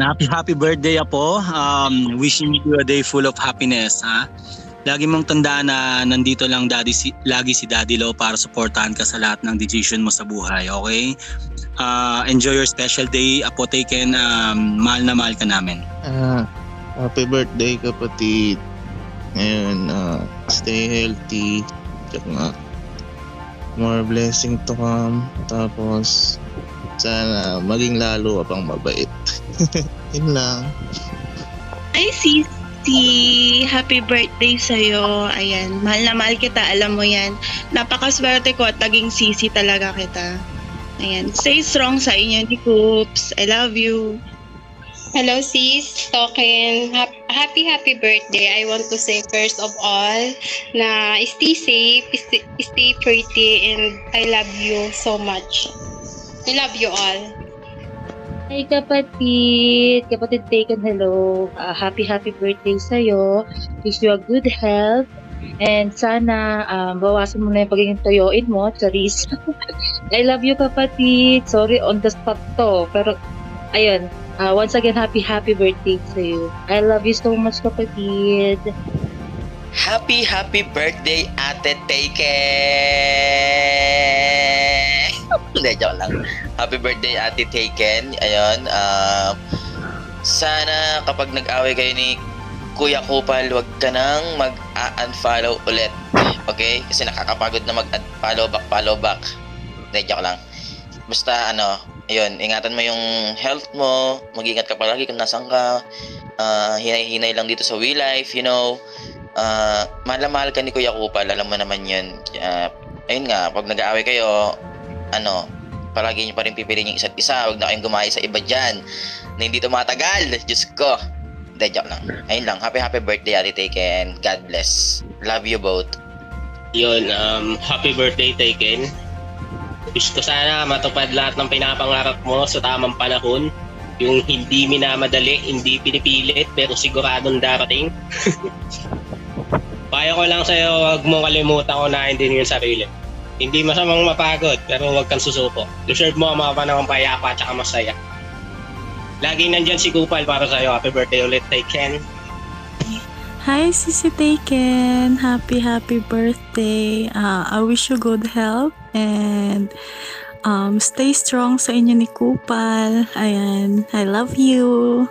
Happy birthday Apo. Wishing you a day full of happiness, ha. Lagi mong tandaan na nandito lang lagi si Daddy Lo para suportahan ka sa lahat ng decision mo sa buhay, okay? Enjoy your special day, Apo Taken. Mahal na mahal ka namin. Happy birthday kapatid. Ngayon, stay healthy. Tsaka more blessing to come. Tapos sana maging lalo ka pang mabait. Yun lang. Ay, Sisi, happy birthday sa'yo. Ayan, mahal na mahal kita, alam mo yan. Napakaswerte ko at naging Sisi talaga kita. Ayan, stay strong sa inyo ni Coops. I love you. Hello sis, Token. Happy birthday. I want to say first of all na stay safe, stay pretty, and I love you so much. I love you all. Hi kapatid Taken, hello. Happy birthday sa'yo. Wish you a good health. And sana bawasan mo na yung pagiging toyoin mo, Charis. I love you kapatid. Sorry on the spot to. Pero ayun, once again, happy birthday to you. I love you so much kapatid. Happy birthday, Ate Taken! Hindi, joke lang. Happy birthday, Ate Taken. Ayun, sana kapag nag-away kayo ni Kuya Kupal, wag ka nang mag-unfollow ulit. Okay? Kasi nakakapagod na mag-follow back. Hindi, joke lang. Basta ayun, ingatan mo yung health mo, mag-ingat ka palagi kung nasan ka, hinay-hinay lang dito sa We Life, you know. Mahal na mahal ka ni Kuya Kupal, alam mo naman yun. Ayun nga, pag nag-aaway kayo, palagi nyo pa rin pipiliin yung isa't isa, huwag na kayong gumaya sa iba dyan, na hindi tumatagal, Diyos ko. Hindi, joke lang. Ayun lang, happy birthday, Ate Taken. God bless. Love you both. Yun, happy birthday, Taken. Wish ko sana matupad lahat ng pinapangarap mo sa tamang panahon. Yung hindi minamadali, hindi pinipilit, pero siguradong darating. Payo ko lang sa'yo, huwag mong kalimutan unahin din yung sarili. Hindi masamang mapagod, pero huwag kang susuko. Deserve mo ang mga panahong payapa at saka masaya. Lagi nandyan si Kupal para sa'yo. Happy birthday ulit, Taken. Hi, Sisi Taken. Happy birthday. I wish you good health and stay strong sa inyo ni Kupal. Ayan, I love you.